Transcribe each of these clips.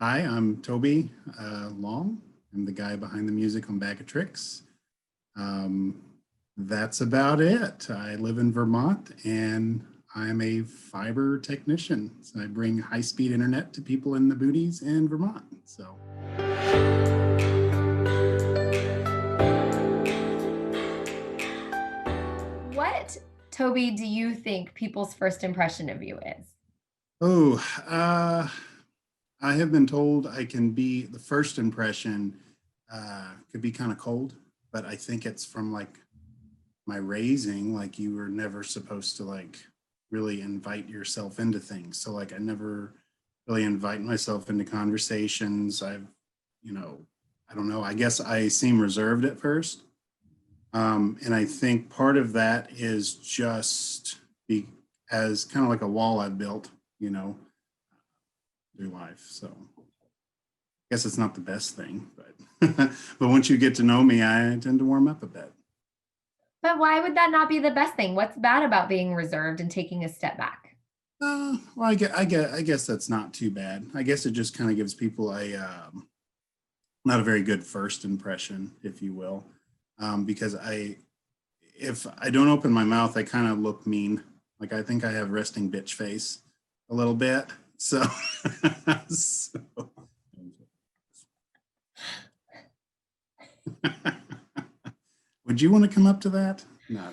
Hi, I'm Toby Long. I'm the guy behind the music on Bag of Tricks. Um, that's about it. I live in Vermont and I'm a fiber technician. So I bring high-speed internet to people in the boonies in Vermont. So What, Toby, do you think people's first impression of you is? oh, I have been told I can be the first impression could be kind of cold, but I think it's from like my raising. Like you were never supposed to like really invite yourself into things. So like I never really invite myself into conversations. You know, I don't know. I guess I seem reserved at first. And I think part of that is just be as kind of like a wall I've built, you know, through life. So I guess it's not the best thing, but but once you get to know me, I tend to warm up a bit. But why would that not be the best thing? What's bad about being reserved and taking a step back? Well, I guess that's not too bad. I guess it just kind of gives people a not a very good first impression, if you will, because if I don't open my mouth, I kind of look mean. Like I think I have resting bitch face a little bit. So, so would you want to come up to that? No.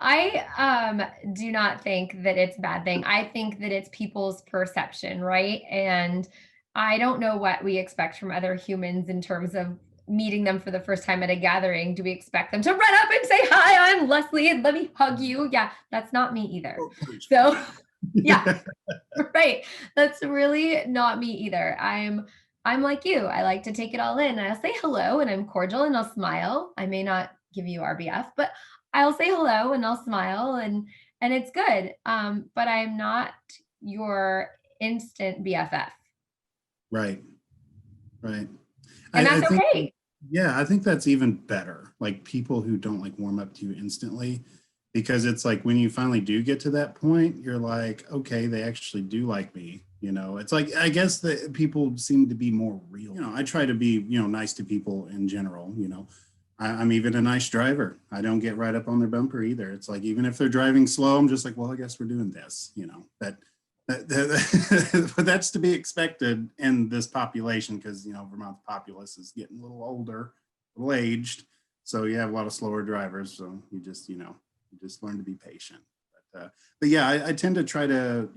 I do not think that it's a bad thing. I think that it's people's perception, right? And I don't know what we expect from other humans in terms of meeting them for the first time at a gathering. Do we expect them to run up and say, "Hi, I'm Leslie, and let me hug you"? Yeah, that's not me either. Oh, please. So, yeah, right. That's really not me either. I'm like you. I like to take it all in. I'll say hello and I'm cordial and I'll smile. I may not give you RBF, but I'll say hello and I'll smile and it's good. But I'm not your instant BFF. Right, right. And I that's think, okay. yeah, I think that's even better. Like people who don't like warm up to you instantly, because it's like when you finally do get to that point, you're like, okay, they actually do like me. You know, it's like, I guess that people seem to be more real. You know, I try to be, nice to people in general. I'm even a nice driver. I don't get right up on their bumper either. It's like, even if they're driving slow, I'm just like, well, I guess we're doing this, but that's to be expected in this population because Vermont's populace is getting a little older, a little aged, so you have a lot of slower drivers. So you just learn to be patient. But yeah, I tend to try to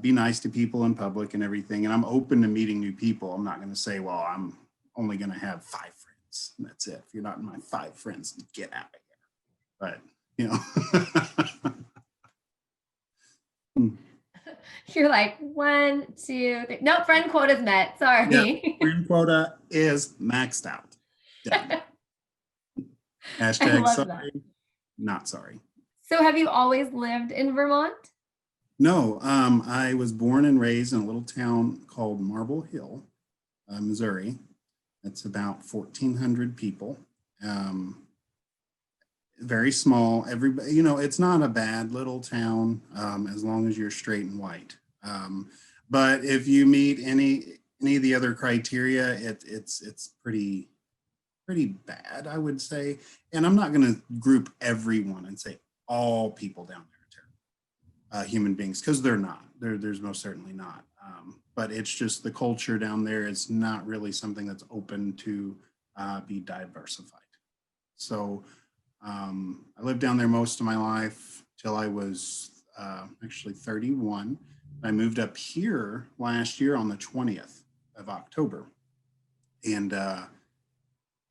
be nice to people in public and everything, and I'm open to meeting new people. I'm not going to say, well, I'm only going to have 5 friends, and that's it. If you're not in my 5 friends, get out of here. But you know. You're like one, two, three. No, friend quota's met. Yeah, Sorry. friend quota is maxed out. Done. I Hashtag love that. sorry, not sorry. So have you always lived in Vermont? No, I was born and raised in a little town called Marble Hill, Missouri. It's about 1,400 people. Um, very small. Everybody, it's not a bad little town as long as you're straight and white. But if you meet any of the other criteria, it's pretty bad, I would say. And I'm not going to group everyone and say all people down there are terrible human beings, because they're not. There's most certainly not. But it's just the culture down there is not really something that's open to be diversified. So I lived down there most of my life till I was actually 31. I moved up here last year on the 20th of October. And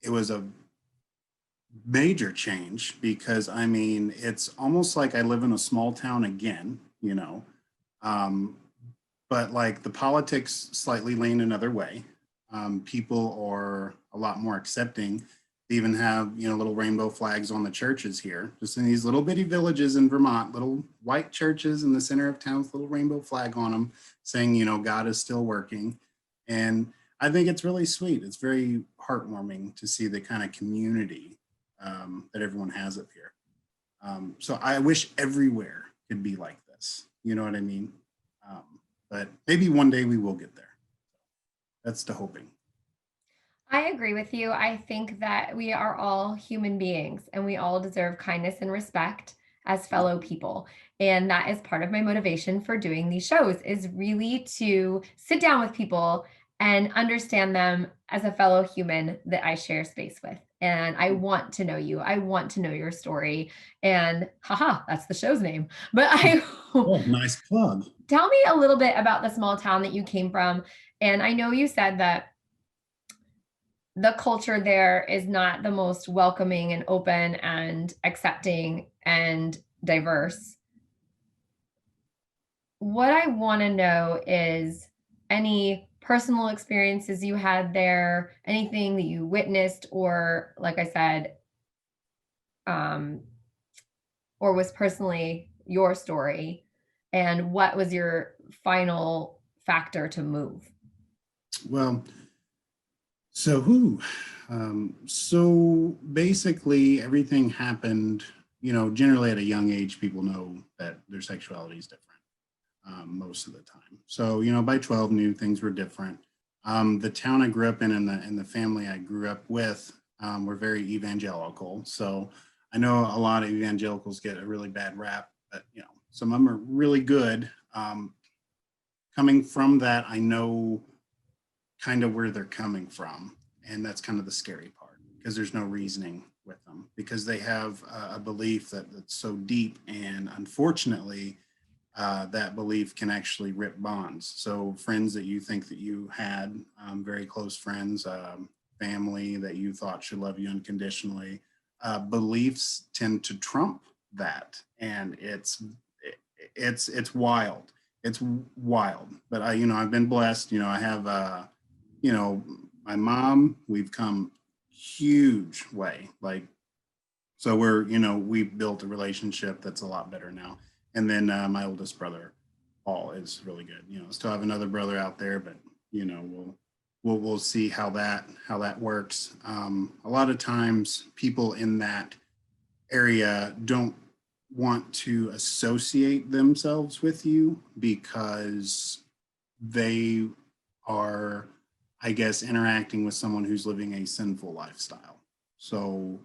it was a major change because I mean, it's almost like I live in a small town again, um, but like the politics slightly lean another way. People are a lot more accepting. They even have, little rainbow flags on the churches here, just in these little bitty villages in Vermont, little white churches in the center of town with a little rainbow flag on them saying, God is still working. And I think it's really sweet. It's very heartwarming to see the kind of community that everyone has up here. So I wish everywhere could be like this. You know what I mean? Um, but maybe one day we will get there. That's the hoping. I agree with you. I think that we are all human beings and we all deserve kindness and respect as fellow people. And that is part of my motivation for doing these shows is really to sit down with people and understand them as a fellow human that I share space with. And I want to know you. I want to know your story. And haha, that's the show's name. But I Oh, nice plug. tell me a little bit about the small town that you came from. And I know you said that the culture there is not the most welcoming and open and accepting and diverse. What I want to know is any personal experiences you had there, anything that you witnessed, or like I said, um, or was personally your story, and what was your final factor to move? Well, so basically everything happened, generally at a young age, people know that their sexuality is different most of the time. So, by 12 knew things were different. The town I grew up in and the family I grew up with were very evangelical. So I know a lot of evangelicals get a really bad rap, but, some of them are really good. Coming from that, I know kind of where they're coming from. And that's kind of the scary part because there's no reasoning with them because they have a belief that's so deep. And unfortunately, that belief can actually rip bonds. So friends that you think that you had, very close friends, family that you thought should love you unconditionally, beliefs tend to trump that. And it's wild. It's wild. But I've been blessed. I have, my mom, we've come huge way. Like, so we've built a relationship that's a lot better now. And then my oldest brother, Paul, is really good. Still have another brother out there, but we'll see how that works. A lot of times people in that area don't want to associate themselves with you because they are, I guess, interacting with someone who's living a sinful lifestyle. So,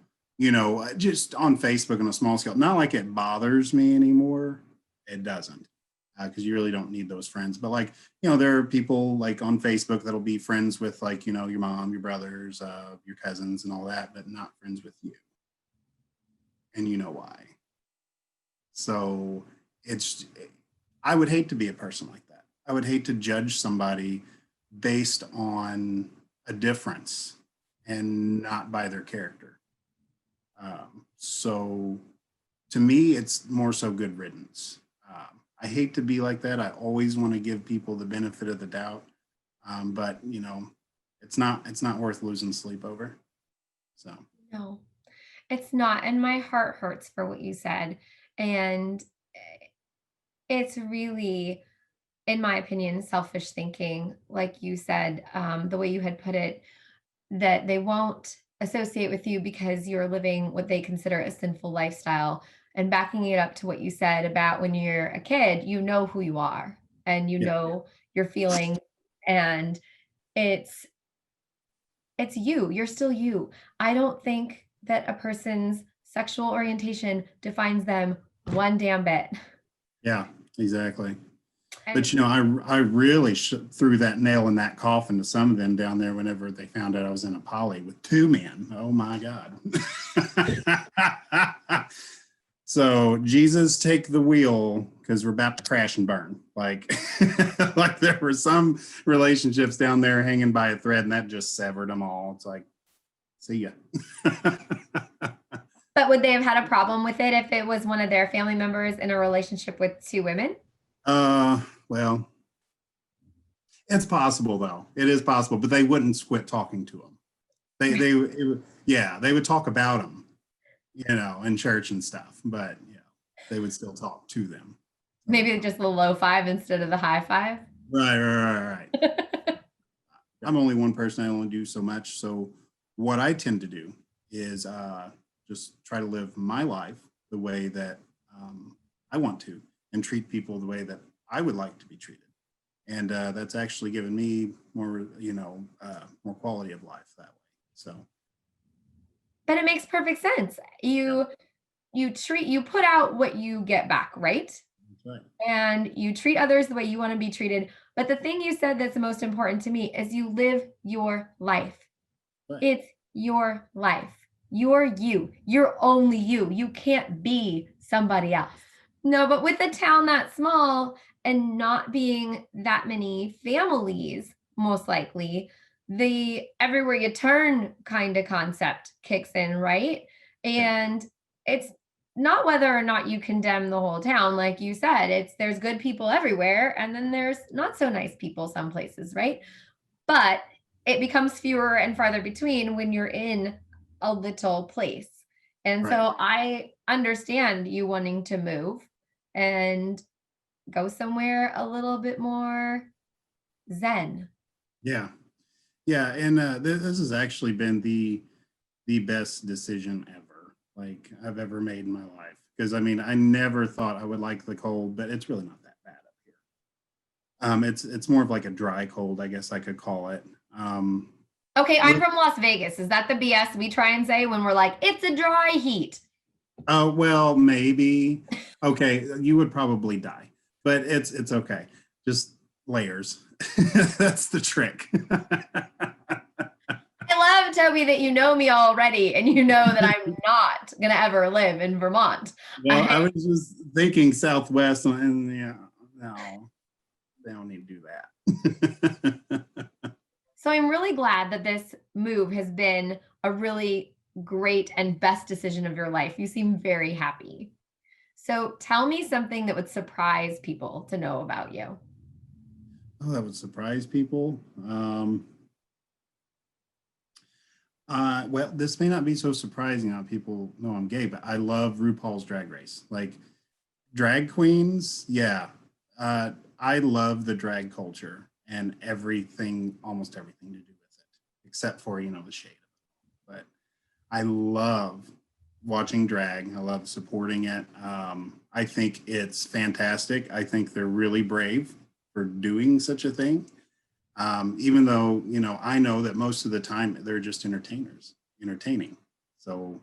just on Facebook on a small scale, not like it bothers me anymore. It doesn't, because you really don't need those friends. But like, there are people like on Facebook that'll be friends with like, your mom, your brothers, your cousins and all that, but not friends with you. And you know why. So I would hate to be a person like that. I would hate to judge somebody based on a difference and not by their character. So to me, it's more so good riddance. I hate to be like that. I always want to give people the benefit of the doubt, but it's not worth losing sleep over. So No, it's not. And my heart hurts for what you said. And it's really, in my opinion, selfish thinking. Like you said, the way you had put it, that they won't associate with you because you're living what they consider a sinful lifestyle. And backing it up to what you said about when you're a kid, you know who you are and you yeah, know your feelings. And it's it's you. You're still you. I don't think that a person's sexual orientation defines them one damn bit. yeah, exactly. And But I really threw that nail in that coffin to some of them down there whenever they found out I was in a poly with two men. Oh my God. So Jesus, take the wheel because we're about to crash and burn. Like, like there were some relationships down there hanging by a thread, and that just severed them all. It's like, see ya. but would they have had a problem with it if it was one of their family members in a relationship with two women? Well, it's possible though. It is possible, but they wouldn't quit talking to them. Yeah, they would talk about them, in church and stuff, but they would still talk to them. Maybe just the low five instead of the high five. Right. I'm only one person. I only do so much. So what I tend to do is just try to live my life the way that I want to and treat people the way that I would like to be treated. And that's actually given me more, more quality of life that way. So, But it makes perfect sense. yeah, You put out what you get back, right? that's right. And you treat others the way you want to be treated. But the thing you said that's the most important to me is you live your life. Right. It's your life. You're you. You're only you. You can't be somebody else. No, but with a town that small and not being that many families, most likely, the everywhere you turn kind of concept kicks in, right? Yeah. And it's not whether or not you condemn the whole town, like you said, it's there's good people everywhere, and then there's not so nice people some places, right? But it becomes fewer and farther between when you're in a little place. And Right. so I understand you wanting to move and go somewhere a little bit more zen. Yeah. Yeah. And this has actually been the best decision ever, like I've ever made in my life. Because I mean, I never thought I would like the cold, but it's really not that bad up here. It's more of like a dry cold, I guess I could call it. Okay, I'm Look, from Las Vegas. Is that the BS we try and say when we're like, it's a dry heat? oh well, maybe. Okay, you would probably die, but it's okay. Just layers. That's the trick. I love, Toby, that you know me already and you know that I'm not going to ever live in Vermont. Well, I was just thinking Southwest, and yeah, no, they don't need to do that. So I'm really glad that this move has been a really great and best decision of your life. You seem very happy. So tell me something that would surprise people to know about you. Oh, that would surprise people. Well, this may not be so surprising how people know I'm gay, but I love RuPaul's Drag Race. Like drag queens, yeah. I love the drag culture and everything, almost everything to do with it, except for, the shade. But I love watching drag. I love supporting it. I think it's fantastic. I think they're really brave for doing such a thing. Even though, I know that most of the time they're just entertaining. So,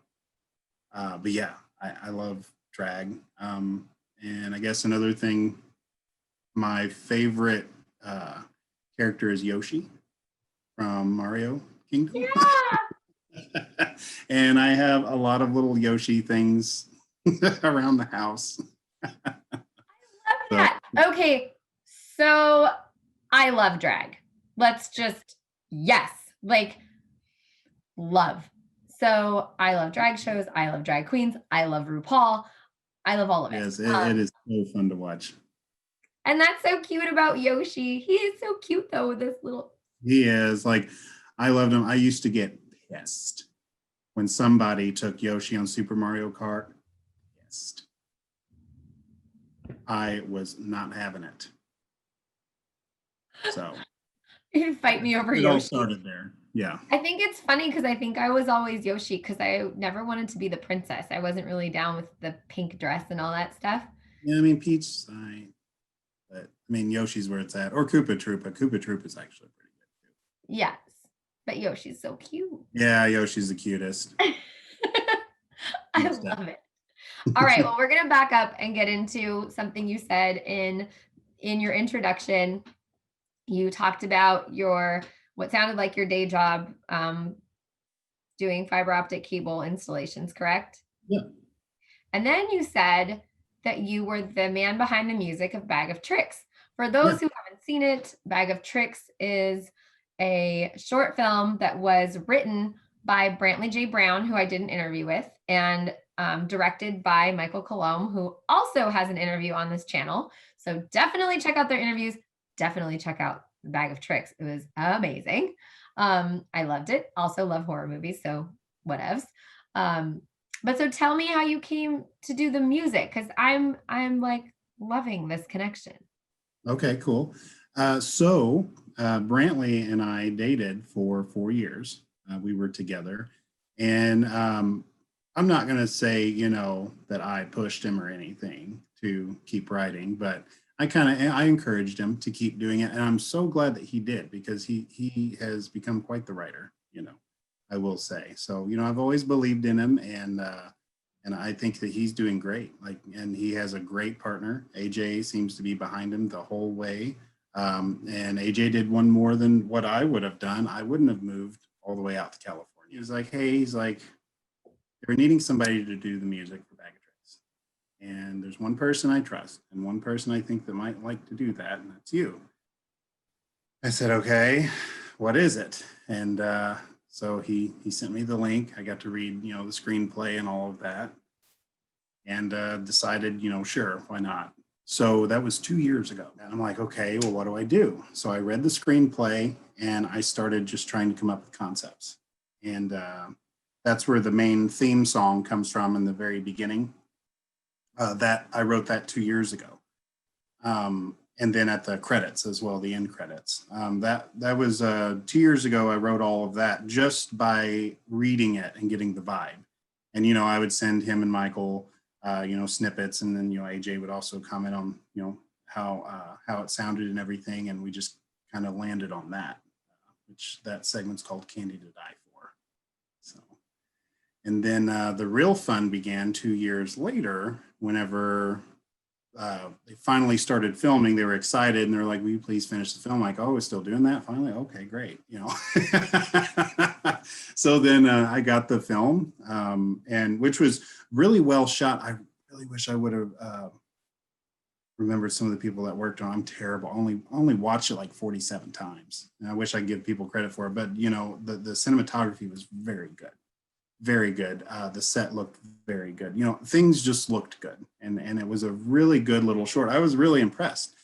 but yeah, I love drag. And I guess another thing, my favorite character is Yoshi from Mario Kingdom. Yeah, And I have a lot of little Yoshi things around the house. love So, that. Okay, so I love drag. Let's just, yes, like love. So I love drag shows. I love drag queens. I love RuPaul. I love all of it. yes, it is so fun to watch. And that's so cute about Yoshi. He is so cute though with this little. He is like, I loved him. I used to get pissed when somebody took Yoshi on Super Mario Kart. Pissed. I was not having it. So He'd fight me over it all Yoshi. started there. Yeah. I think it's funny because I think I was always Yoshi because I never wanted to be the princess. I wasn't really down with the pink dress and all that stuff. Yeah, I mean, Peach, but I mean, Yoshi's where it's at. Or Koopa Troopa. Koopa Troopa is actually pretty good too. Yes, but Yoshi's so cute. Yeah, Yoshi's the cutest. I Most love it. All right, well, we're gonna back up and get into something you said in your introduction. You talked about your what sounded like your day job doing fiber optic cable installations, correct? Yeah. And then you said that you were the man behind the music of Bag of Tricks. For Yeah. those who haven't seen it, Bag of Tricks is a short film that was written by Brantley J. Brown, who I did an interview with, and directed by Michael Colomb, who also has an interview on this channel. So definitely check out their interviews. Definitely check out the Bag of Tricks. It was amazing. I loved it. Also love horror movies, so whatevs. But so tell me how you came to do the music because I'm like loving this connection. Okay, cool. Brantley and I dated for 4 years. We were together. And I'm not going to say, that I pushed him or anything to keep writing, but I encouraged him to keep doing it, and I'm so glad that he did, because he has become quite the writer, I will say. So, I've always believed in him, and I think that he's doing great. And he has a great partner. AJ seems to be behind him the whole way. And AJ did one more than what I would have done. I wouldn't have moved all the way out to California. He was like, hey, he's like, they're needing somebody to do the music for Bag of Tricks. And there's one person I trust and one person I think that might like to do that, and that's you. I said, okay, what is it? And so he sent me the link. I got to read, the screenplay and all of that, and decided, sure, why not? So that was 2 years ago. And I'm like, okay, well, what do I do? So I read the screenplay and I started just trying to come up with concepts. And that's where the main theme song comes from in the very beginning. That I wrote that 2 years ago. And then at the credits as well, the end credits. That was 2 years ago. I wrote all of that just by reading it and getting the vibe. And, I would send him and Michael, snippets, and then, AJ would also comment on, how it sounded and everything. And we just kind of landed on that, which that segment's called Candy to Die For. So, and then the real fun began 2 years later, whenever they finally started filming. They were excited and they're like, will you please finish the film? I'm like, oh, we're still doing that? Finally? Okay, great. So then I got the film, and which was really well shot. I really wish I would have remembered some of the people that worked on. I'm terrible. Only watched it like 47 times. And I wish I could give people credit for it, but the cinematography was very good. Very good. The set looked very good. Things just looked good. And it was a really good little short. I was really impressed.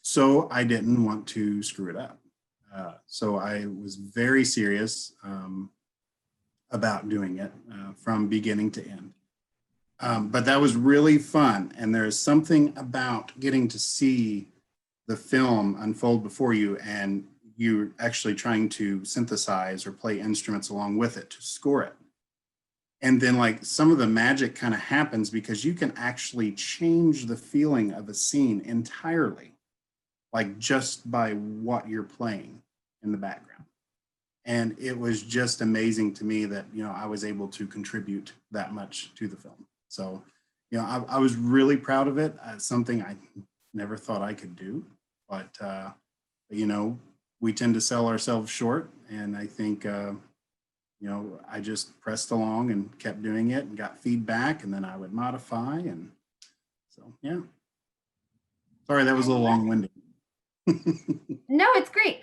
So I didn't want to screw it up. So I was very serious about doing it from beginning to end. But that was really fun. And there's something about getting to see the film unfold before you, and you're actually trying to synthesize or play instruments along with it to score it. And then like some of the magic kind of happens because you can actually change the feeling of a scene entirely, like just by what you're playing in the background. And it was just amazing to me that, I was able to contribute that much to the film. So, I was really proud of it. Something I never thought I could do, but we tend to sell ourselves short. And I think, I just pressed along and kept doing it and got feedback, and then I would modify. And so, yeah. Sorry, that was a little long-winded. No, it's great.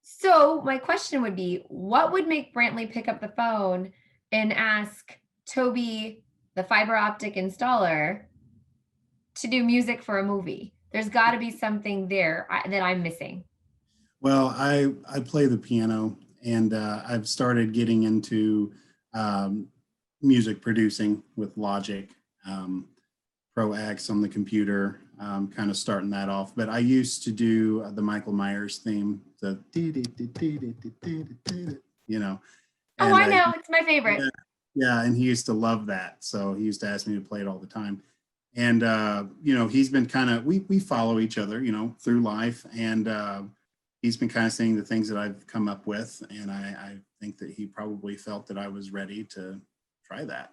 So my question would be, what would make Brantley pick up the phone and ask Toby, the fiber optic installer, to do music for a movie? There's got to be something there that I'm missing. Well, I play the piano, and I've started getting into music producing with Logic, Pro X on the computer, kind of starting that off. But I used to do the Michael Myers theme, the Oh, I know. It's my favorite. Yeah, and he used to love that. So he used to ask me to play it all the time. And he's been kind of, we follow each other, through life, and he's been kind of saying the things that I've come up with, and I think that he probably felt that I was ready to try that.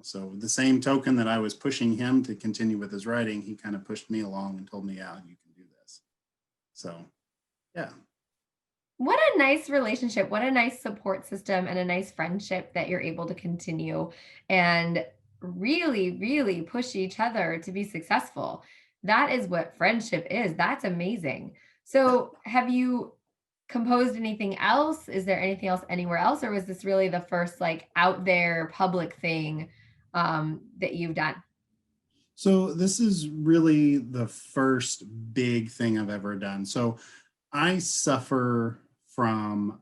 So the same token that I was pushing him to continue with his writing, he kind of pushed me along and told me, yeah, you can do this. So, yeah. What a nice relationship. What a nice support system and a nice friendship that you're able to continue and really, really push each other to be successful. That is what friendship is. That's amazing. So, have you composed anything else? Is there anything else anywhere else? Or was this really the first like out there public thing that you've done? So this is really the first big thing I've ever done. So I suffer from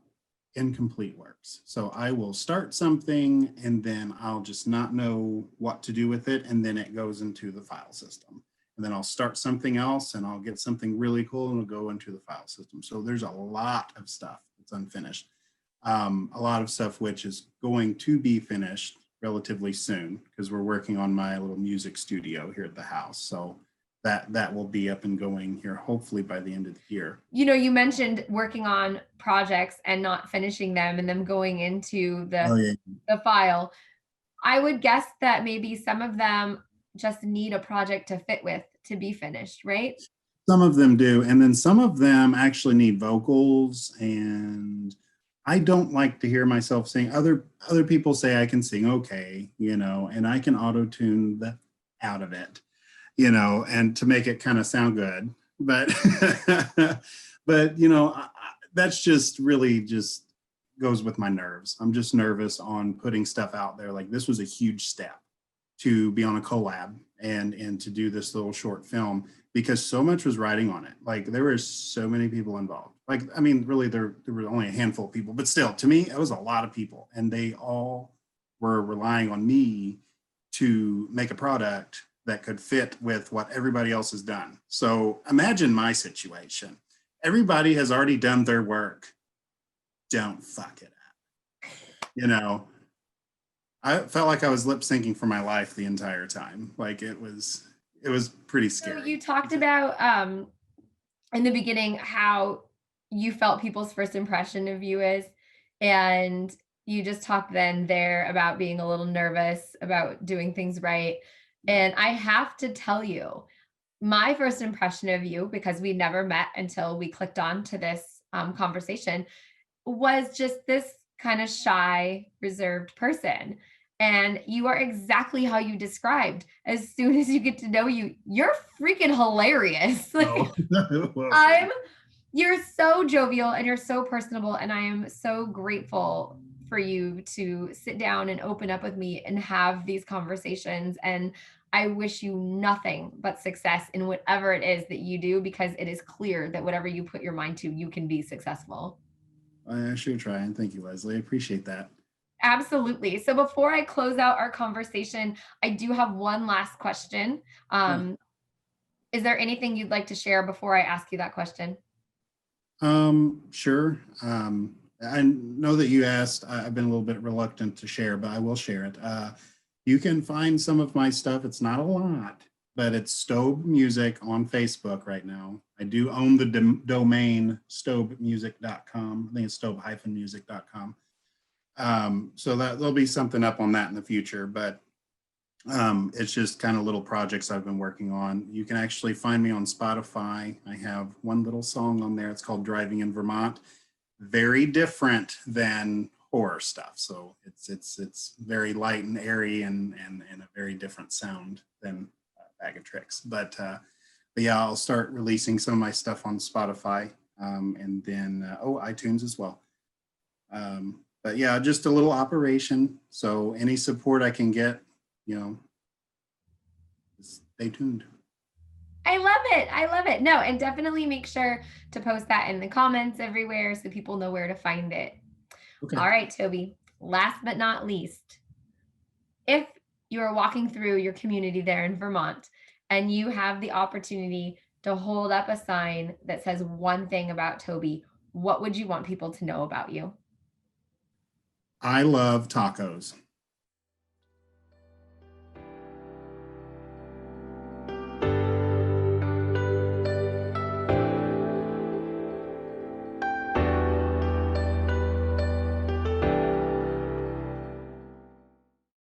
incomplete works. So I will start something and then I'll just not know what to do with it. And then it goes into the file system. And then I'll start something else and I'll get something really cool and it'll go into the file system. So there's a lot of stuff that's unfinished. A lot of stuff which is going to be finished relatively soon because we're working on my little music studio here at the house. So that will be up and going here, hopefully by the end of the year. You mentioned working on projects and not finishing them and them going into Oh yeah. the file. I would guess that maybe some of them just need a project to fit with to be finished, right? Some of them do, and then some of them actually need vocals, and I don't like to hear myself sing. Other people say I can sing okay, and I can auto tune the out of it, and to make it kind of sound good. But but that's just really just goes with my nerves. I'm just nervous on putting stuff out there. Like, this was a huge step to be on a collab and to do this little short film, because so much was riding on it. Like, there were so many people involved. Like, I mean, really, there were only a handful of people, but still, to me, it was a lot of people, and they all were relying on me to make a product that could fit with what everybody else has done. So imagine my situation. Everybody has already done their work. Don't fuck it up. I felt like I was lip syncing for my life the entire time. Like, it was pretty So scary. you talked about in the beginning how you felt people's first impression of you is, and you just talked then there about being a little nervous about doing things right. And I have to tell you, my first impression of you, because we never met until we clicked on to this conversation, was just this kind of shy, reserved person. And you are exactly how you described. As soon as you get to know you, you're freaking hilarious. Oh. Well, I'm you're so jovial and you're so personable, and I am so grateful for you to sit down and open up with me and have these conversations. And I wish you nothing but success in whatever it is that you do, because it is clear that whatever you put your mind to, you can be successful. I sure try, and thank you, Leslie. I appreciate that. Absolutely. So before I close out our conversation, I do have one last question. Yeah. Is there anything you'd like to share before I ask you that question? Sure. I know that you asked. I've been a little bit reluctant to share, but I will share it. You can find some of my stuff. It's not a lot, but it's Stobe Music on Facebook right now. I do own the domain stobemusic.com. I think it's stobe-music.com. So that there'll be something up on that in the future, but it's just kind of little projects I've been working on. You can actually find me on Spotify. I have one little song on there. It's called Driving in Vermont. Very different than horror stuff. So it's very light and airy and a very different sound than Bag of Tricks. But yeah, I'll start releasing some of my stuff on Spotify, and then iTunes as well. But yeah, just a little operation. So any support I can get, stay tuned. I love it. I love it. No, and definitely make sure to post that in the comments everywhere so people know where to find it. Okay. All right, Toby. Last but not least, if you are walking through your community there in Vermont and you have the opportunity to hold up a sign that says one thing about Toby, what would you want people to know about you? I love tacos.